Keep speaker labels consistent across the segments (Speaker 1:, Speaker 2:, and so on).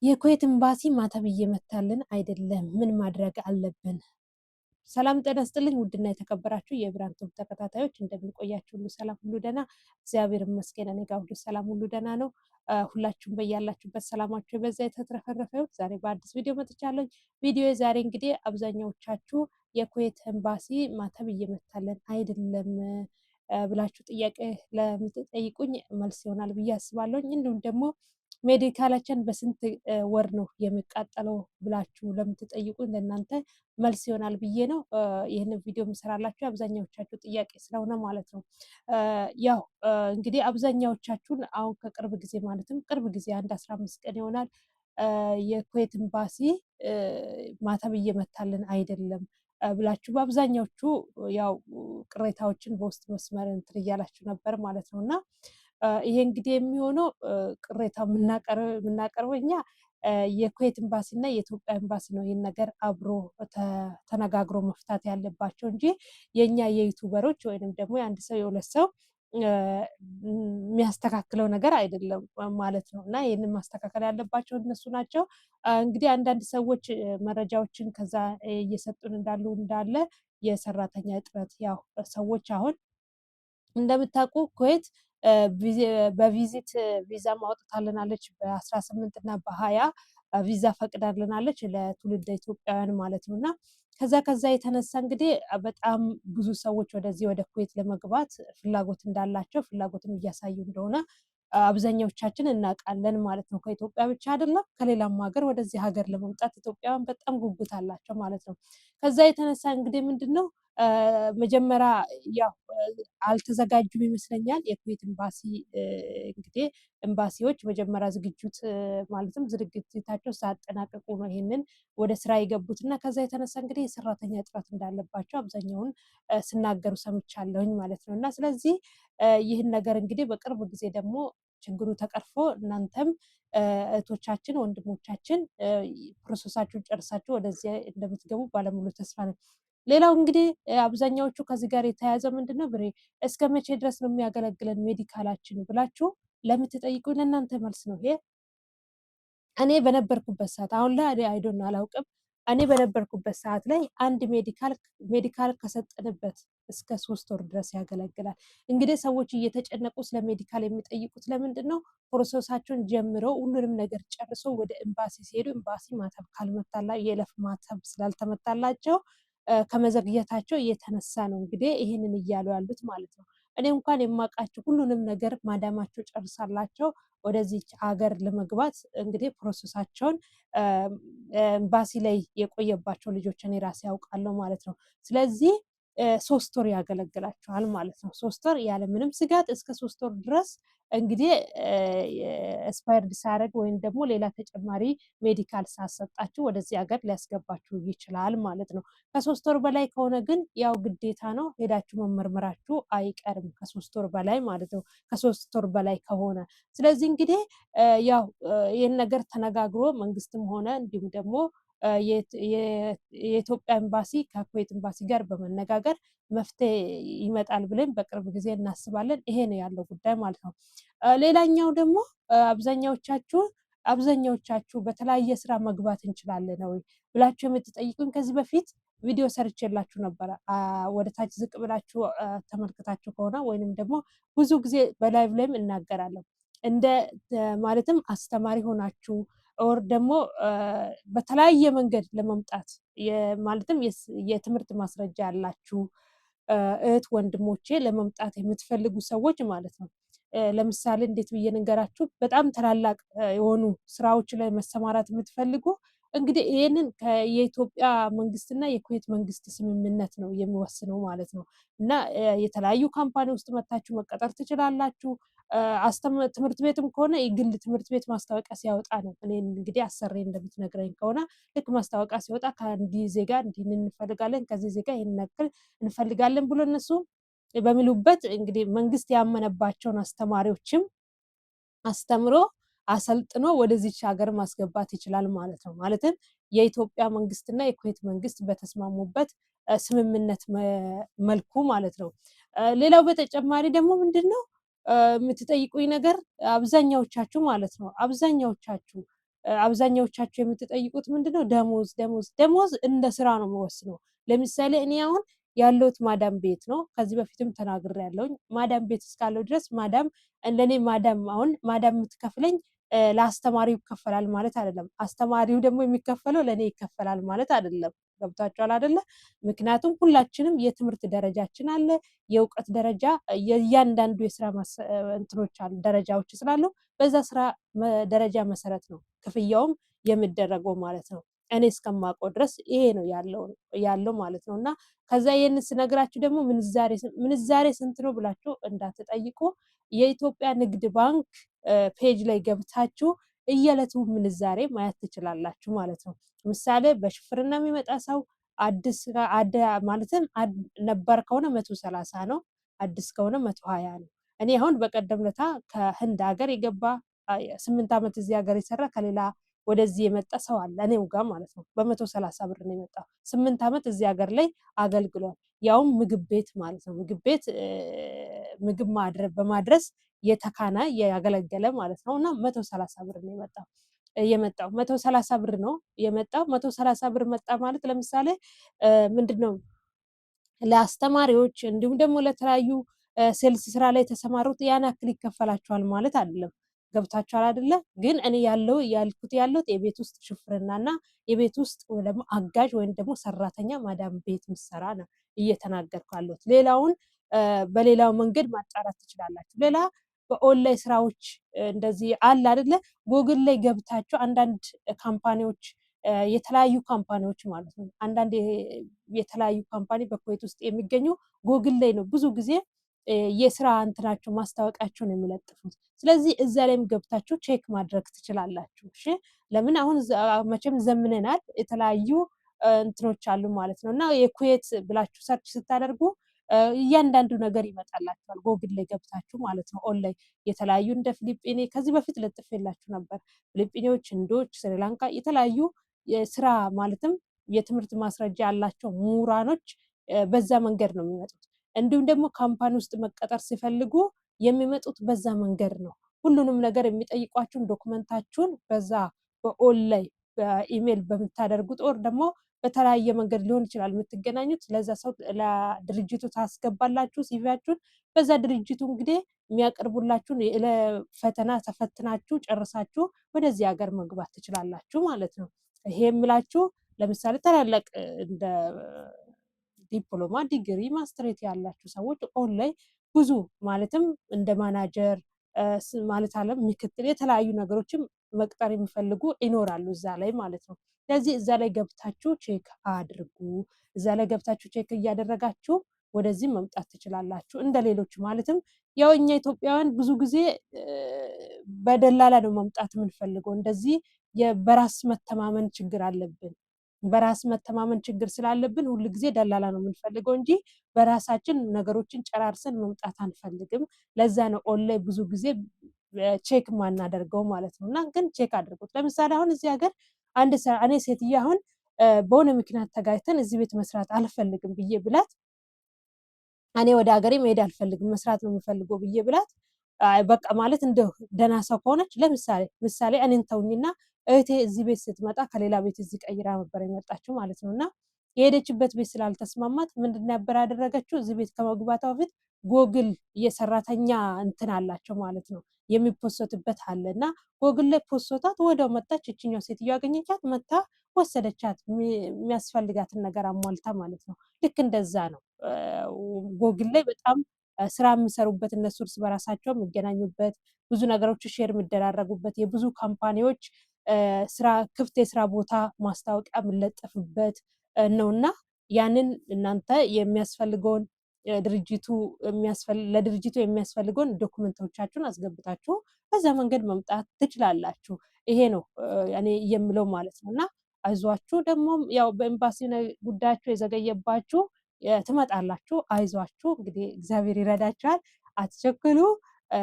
Speaker 1: የኩዌት ኤምባሲ ማተብ እየመታልን አይደለም፣ ምን ማድረግ አለብን? ሰላም ጤና ይስጥልኝ። ውድና የተከበራችሁ የብርሃን ቲዩብ ተከታታዮች እንደምን ቆያችሁ? ሁሉ ሰላም፣ ሁሉ ደህና፣ እግዚአብሔር ይመስገን። እኔ ጋር ሁሉ ሰላም፣ ሁሉ ደህና ነው። ሁላችሁም በያላችሁበት ሰላማችሁ በዛ የተትረፈረፈ ይሁን። ዛሬ በአዲስ ቪዲዮ መጥቻለሁ። ቪዲዮ ዛሬ እንግዲህ አብዛኛዎቻችሁ የኩዌት ኤምባሲ ማተብ እየመታልን አይደለም ብላችሁ ጥያቄ ለምትጠይቁኝ መልስ ይሆናል ብዬ አስባለሁ። እንዲሁም ደግሞ ሜዲካላችን በስንት ወር ነው የሚቃጠለው ብላችሁ ለምትጠይቁኝ ለእናንተ መልስ ይሆናል ብዬ ነው ይህንን ቪዲዮ የምሰራላችሁ። አብዛኛዎቻችሁ ጥያቄ ስለሆነ ማለት ነው። ያው እንግዲህ አብዛኛዎቻችሁን አሁን ከቅርብ ጊዜ ማለትም ቅርብ ጊዜ አንድ 15 ቀን ይሆናል የኩዌት ኤምባሲ ማተብ እየመታልን አይደለም ብላችሁ በአብዛኛዎቹ ያው ቅሬታዎችን በውስጥ መስመር እንትን እያላችሁ ነበር ማለት ነው። እና ይሄ እንግዲህ የሚሆነው ቅሬታ የምናቀርበው እኛ የኩዌት ኤምባሲ እና የኢትዮጵያ ኤምባሲ ነው ይህን ነገር አብሮ ተነጋግሮ መፍታት ያለባቸው እንጂ የእኛ የዩቱበሮች ወይንም ደግሞ የአንድ ሰው የሁለት ሰው የሚያስተካክለው ነገር አይደለም ማለት ነው። እና ይህንን ማስተካከል ያለባቸው እነሱ ናቸው። እንግዲህ አንዳንድ ሰዎች መረጃዎችን ከዛ እየሰጡን እንዳለ የሰራተኛ እጥረት ያው ሰዎች አሁን እንደምታውቁ ኩዌት በቪዚት ቪዛ ማውጣታልናለች በ18 እና በ20 ቪዛ ፈቅዳልናለች ለትውልደ ኢትዮጵያውያን ማለት ነው። እና ከዛ የተነሳ እንግዲህ በጣም ብዙ ሰዎች ወደዚህ ወደ ኩዌት ለመግባት ፍላጎት እንዳላቸው ፍላጎትም እያሳዩ እንደሆነ አብዛኛዎቻችን እናውቃለን ማለት ነው። ከኢትዮጵያ ብቻ አይደለም ከሌላም ሀገር ወደዚህ ሀገር ለመምጣት ኢትዮጵያውያን በጣም ጉጉት አላቸው ማለት ነው። ከዛ የተነሳ እንግዲህ ምንድን ነው መጀመሪያ ያው አልተዘጋጁም ይመስለኛል። የኩዌት ኤምባሲ እንግዲህ ኤምባሲዎች መጀመሪያ ዝግጅት ማለትም ዝግጅታቸው ሳያጠናቀቁ ነው ይሄንን ወደ ስራ የገቡት እና ከዛ የተነሳ እንግዲህ የሰራተኛ እጥረት እንዳለባቸው አብዛኛውን ስናገሩ ሰምቻለሁኝ ማለት ነው። እና ስለዚህ ይህን ነገር እንግዲህ በቅርብ ጊዜ ደግሞ ችግሩ ተቀርፎ እናንተም እህቶቻችን ወንድሞቻችን ፕሮሰሳችሁን ጨርሳችሁ ወደዚያ እንደምትገቡ ባለሙሉ ተስፋ ነው። ሌላው እንግዲህ አብዛኛዎቹ ከዚህ ጋር የተያያዘ ምንድን ነው ብሬ እስከ መቼ ድረስ ነው የሚያገለግለን ሜዲካላችን ብላችሁ ለምትጠይቁ ለእናንተ መልስ ነው ይሄ። እኔ በነበርኩበት ሰዓት አሁን ላይ አይዶን አላውቅም። እኔ በነበርኩበት ሰዓት ላይ አንድ ሜዲካል ከሰጠንበት እስከ 3 ወር ድረስ ያገለግላል። እንግዲህ ሰዎች እየተጨነቁ ስለ ሜዲካል የሚጠይቁት ለምንድን ነው? ፕሮሰሳቸውን ጀምረው ሁሉንም ነገር ጨርሰው ወደ ኤምባሲ ሲሄዱ ኤምባሲ ማተብ ካልመታላ የለፍ ማተብ ስላልተመታላቸው ከመዘግየታቸው እየተነሳ ነው እንግዲህ ይህንን እያሉ ያሉት ማለት ነው። እኔ እንኳን የማውቃቸው ሁሉንም ነገር ማዳማቸው ጨርሳላቸው ወደዚህ ሀገር ለመግባት እንግዲህ ፕሮሰሳቸውን ኤምባሲ ላይ የቆየባቸው ልጆች እኔ ራሴ ያውቃለሁ ማለት ነው። ስለዚህ 3 ወር ያገለግላቸዋል ማለት ነው። 3 ወር ያለምንም ስጋት እስከ 3 ወር ድረስ እንግዲህ ኤክስፓየርድ ሳያደርግ ወይም ደግሞ ሌላ ተጨማሪ ሜዲካል ሳሰጣችሁ ወደዚህ ሀገር ሊያስገባችሁ ይችላል ማለት ነው። ከ3 ወር በላይ ከሆነ ግን ያው ግዴታ ነው ሄዳችሁ መመርመራችሁ አይቀርም። ከ3 ወር በላይ ማለት ነው። ከ3 ወር በላይ ከሆነ ስለዚህ እንግዲህ ያው ይህን ነገር ተነጋግሮ መንግስትም ሆነ እንዲሁም ደግሞ የኢትዮጵያ ኤምባሲ ከኩዌት ኤምባሲ ጋር በመነጋገር መፍትሄ ይመጣል ብለን በቅርብ ጊዜ እናስባለን። ይሄ ነው ያለው ጉዳይ ማለት ነው። ሌላኛው ደግሞ አብዛኛዎቻችሁ በተለያየ ስራ መግባት እንችላለን ነው ብላችሁ የምትጠይቁኝ ከዚህ በፊት ቪዲዮ ሰርቼላችሁ ነበረ። ወደ ታች ዝቅ ብላችሁ ተመልክታችሁ ከሆነ ወይንም ደግሞ ብዙ ጊዜ በላይቭ ላይም እናገራለሁ እንደ ማለትም አስተማሪ ሆናችሁ ኦር ደግሞ በተለያየ መንገድ ለመምጣት ማለትም የትምህርት ማስረጃ ያላችሁ እህት ወንድሞቼ ለመምጣት የምትፈልጉ ሰዎች ማለት ነው። ለምሳሌ እንዴት ብዬ ንገራችሁ፣ በጣም ታላላቅ የሆኑ ስራዎች ላይ መሰማራት የምትፈልጉ እንግዲህ ይህንን የኢትዮጵያ መንግስትና የኩዌት መንግስት ስምምነት ነው የሚወስነው ማለት ነው። እና የተለያዩ ካምፓኒ ውስጥ መታችሁ መቀጠር ትችላላችሁ። ትምህርት ቤትም ከሆነ የግል ትምህርት ቤት ማስታወቂያ ሲያወጣ ነው። እኔ እንግዲህ አሰሬ እንደምትነግረኝ ከሆነ ልክ ማስታወቂያ ሲወጣ ከአንዲ ዜጋ እንዲህ እንፈልጋለን ከዚህ ዜጋ ይህን ያክል እንፈልጋለን ብሎ እነሱ በሚሉበት እንግዲህ መንግስት ያመነባቸውን አስተማሪዎችም አስተምሮ አሰልጥኖ ወደዚች ሀገር ማስገባት ይችላል ማለት ነው። ማለትም የኢትዮጵያ መንግስትና የኩዌት መንግስት በተስማሙበት ስምምነት መልኩ ማለት ነው። ሌላው በተጨማሪ ደግሞ ምንድን ነው የምትጠይቁኝ ነገር አብዛኛዎቻችሁ ማለት ነው አብዛኛዎቻችሁ አብዛኛዎቻችሁ የምትጠይቁት ምንድነው? ደሞዝ ደሞዝ ደሞዝ እንደ ስራ ነው የሚወስነው። ለምሳሌ እኔ አሁን ያለሁት ማዳም ቤት ነው። ከዚህ በፊትም ተናግሬያለሁኝ። ማዳም ቤት እስካለሁ ድረስ ማዳም እንደኔ ማዳም አሁን ማዳም የምትከፍለኝ ለአስተማሪው ይከፈላል ማለት አይደለም። አስተማሪው ደግሞ የሚከፈለው ለእኔ ይከፈላል ማለት አይደለም። ገብቷችኋል አይደለ? ምክንያቱም ሁላችንም የትምህርት ደረጃችን አለ፣ የእውቀት ደረጃ፣ የእያንዳንዱ የስራ እንትኖች አሉ፣ ደረጃዎች ስላሉ በዛ ስራ ደረጃ መሰረት ነው ክፍያውም የሚደረገው ማለት ነው። እኔ እስከማውቀው ድረስ ይሄ ነው ያለው ማለት ነው። እና ከዛ ይህንን ስነግራችሁ ደግሞ ምንዛሬ ስንት ነው ብላችሁ እንዳትጠይቁ። የኢትዮጵያ ንግድ ባንክ ፔጅ ላይ ገብታችሁ እየዕለቱ ምንዛሬ ማየት ትችላላችሁ ማለት ነው። ምሳሌ በሽፍርና የሚመጣ ሰው አዲስ ማለትም ነባር ከሆነ 130 ነው፣ አዲስ ከሆነ 120 ነው። እኔ አሁን በቀደም ለታ ከህንድ ሀገር የገባ 8 ዓመት እዚህ ሀገር የሰራ ከሌላ ወደዚህ የመጣ ሰው አለ እኔው ጋር ማለት ነው። በ130 ብር ነው የመጣው። 8 ዓመት እዚህ ሀገር ላይ አገልግሏል። ያውም ምግብ ቤት ማለት ነው። ምግብ ቤት ምግብ በማድረስ የተካነ ያገለገለ ማለት ነው። እና 130 ብር ነው የመጣው 130 ብር ነው የመጣው። 130 ብር መጣ ማለት ለምሳሌ ምንድነው ለአስተማሪዎች እንዲሁም ደግሞ ለተለያዩ ሴልስ ስራ ላይ የተሰማሩት ያን ያክል ይከፈላቸዋል ማለት አይደለም። ገብታችኋል አይደለ? ግን እኔ ያልኩት የቤት ውስጥ ሽፍርናና የቤት ውስጥ ደግሞ አጋዥ ወይም ደግሞ ሰራተኛ ማዳም ቤት ምሰራ ነው እየተናገርኩ ያለሁት። ሌላውን በሌላው መንገድ ማጣራት ትችላላችሁ። ሌላ በኦንላይን ስራዎች እንደዚህ አለ አይደለ? ጎግል ላይ ገብታችሁ አንዳንድ ካምፓኒዎች የተለያዩ ካምፓኒዎች ማለት ነው። አንዳንድ የተለያዩ ካምፓኒ በኩዌት ውስጥ የሚገኙ ጎግል ላይ ነው ብዙ ጊዜ የስራ እንትናቸው ማስታወቂያቸውን የሚለጥፉት። ስለዚህ እዛ ላይም ገብታችሁ ቼክ ማድረግ ትችላላችሁ። እሺ ለምን አሁን መቼም ዘምነናል፣ የተለያዩ እንትኖች አሉ ማለት ነው። እና የኩዌት ብላችሁ ሰርች ስታደርጉ እያንዳንዱ ነገር ይመጣላችኋል ጎግል ላይ ገብታችሁ ማለት ነው። ኦንላይን የተለያዩ እንደ ፊሊጲኔ ከዚህ በፊት ለጥፌላችሁ ነበር። ፊሊጲኔዎች፣ ህንዶች፣ ስሪላንካ የተለያዩ የስራ ማለትም የትምህርት ማስረጃ ያላቸው ምሁራኖች በዛ መንገድ ነው የሚመጡት። እንዲሁም ደግሞ ካምፓኒ ውስጥ መቀጠር ሲፈልጉ የሚመጡት በዛ መንገድ ነው። ሁሉንም ነገር የሚጠይቋችሁን ዶክመንታችሁን በዛ በኦንላይን በኢሜል በምታደርጉት ኦር ደግሞ በተለያየ መንገድ ሊሆን ይችላል የምትገናኙት። ለዛ ሰው ለድርጅቱ ታስገባላችሁ ሲቪያችሁን። በዛ ድርጅቱ እንግዲህ የሚያቀርቡላችሁን ፈተና ተፈትናችሁ ጨርሳችሁ ወደዚህ ሀገር መግባት ትችላላችሁ ማለት ነው። ይሄ የምላችሁ ለምሳሌ ታላላቅ እንደ ዲፕሎማ፣ ዲግሪ፣ ማስትሬት ያላችሁ ሰዎች ኦንላይን ብዙ ማለትም እንደ ማናጀር ማለት አለም ምክትል የተለያዩ ነገሮችም መቅጠር የሚፈልጉ ይኖራሉ እዛ ላይ ማለት ነው። ስለዚህ እዛ ላይ ገብታችሁ ቼክ አድርጉ። እዛ ላይ ገብታችሁ ቼክ እያደረጋችሁ ወደዚህ መምጣት ትችላላችሁ እንደ ሌሎች ማለትም ያው እኛ ኢትዮጵያውያን ብዙ ጊዜ በደላላ ነው መምጣት የምንፈልገው። እንደዚህ በራስ መተማመን ችግር አለብን። በራስ መተማመን ችግር ስላለብን ሁሉ ጊዜ ደላላ ነው የምንፈልገው እንጂ በራሳችን ነገሮችን ጨራርሰን መምጣት አንፈልግም። ለዛ ነው ኦንላይን ብዙ ጊዜ ቼክ ማናደርገው ማለት ነው። እና ግን ቼክ አድርጉት። ለምሳሌ አሁን እዚህ ሀገር እኔ ሴትዬ አሁን በሆነ ምክንያት ተጋጭተን እዚህ ቤት መስራት አልፈልግም ብዬ ብላት፣ እኔ ወደ ሀገሬ መሄድ አልፈልግም መስራት ነው የምፈልገው ብዬ ብላት፣ በቃ ማለት እንደ ደህና ሰው ከሆነች ምሳሌ እኔን ተውኝና እህቴ እዚህ ቤት ስትመጣ ከሌላ ቤት እዚህ ቀይራ ነበር የመጣችው ማለት ነው። እና የሄደችበት ቤት ስላልተስማማት ምንድን ነበር ያደረገችው? እዚህ ቤት ከመግባቷ በፊት ጎግል የሰራተኛ እንትን አላቸው ማለት ነው የሚፖሰትበት አለ እና ጎግል ላይ ፖስታት ወደው መጣች። እችኛው ሴትዮ ያገኘቻት መታ ወሰደቻት፣ የሚያስፈልጋትን ነገር አሟልታ ማለት ነው። ልክ እንደዛ ነው ጎግል ላይ በጣም ስራ የሚሰሩበት እነሱ እርስ በራሳቸው የሚገናኙበት ብዙ ነገሮች ሼር የሚደራረጉበት የብዙ ካምፓኒዎች ክፍት የስራ ቦታ ማስታወቂያ የምንለጥፍበት ነው። እና ያንን እናንተ የሚያስፈልገውን ለድርጅቱ የሚያስፈልገውን ዶክመንቶቻችሁን አስገብታችሁ በዛ መንገድ መምጣት ትችላላችሁ። ይሄ ነው እኔ የምለው ማለት ነው። እና አይዟችሁ። ደግሞ ያው በኤምባሲ ጉዳያችሁ የዘገየባችሁ ትመጣላችሁ። አይዟችሁ፣ እንግዲህ እግዚአብሔር ይረዳችኋል። አትቸክሉ።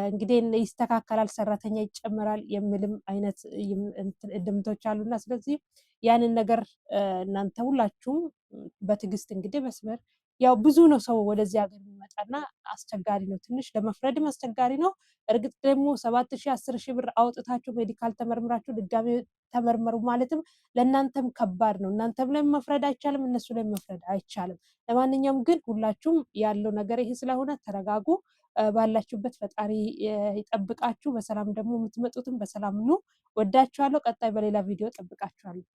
Speaker 1: እንግዲህ ይስተካከላል፣ ሰራተኛ ይጨመራል የሚልም አይነት ድምቶች አሉና ስለዚህ ያንን ነገር እናንተ ሁላችሁም በትዕግስት እንግዲህ መስመር ያው ብዙ ነው ሰው ወደዚህ ሀገር የሚመጣና አስቸጋሪ ነው፣ ትንሽ ለመፍረድም አስቸጋሪ ነው። እርግጥ ደግሞ 7,000 10,000 ብር አውጥታችሁ ሜዲካል ተመርምራችሁ ድጋሜ ተመርመሩ ማለትም ለእናንተም ከባድ ነው። እናንተም ላይ መፍረድ አይቻልም፣ እነሱ ላይ መፍረድ አይቻልም። ለማንኛውም ግን ሁላችሁም ያለው ነገር ይሄ ስለሆነ ተረጋጉ። ባላችሁበት ፈጣሪ ይጠብቃችሁ። በሰላም ደግሞ የምትመጡትም በሰላም ኑ። ወዳችኋለሁ። ቀጣይ በሌላ ቪዲዮ ጠብቃችኋለሁ።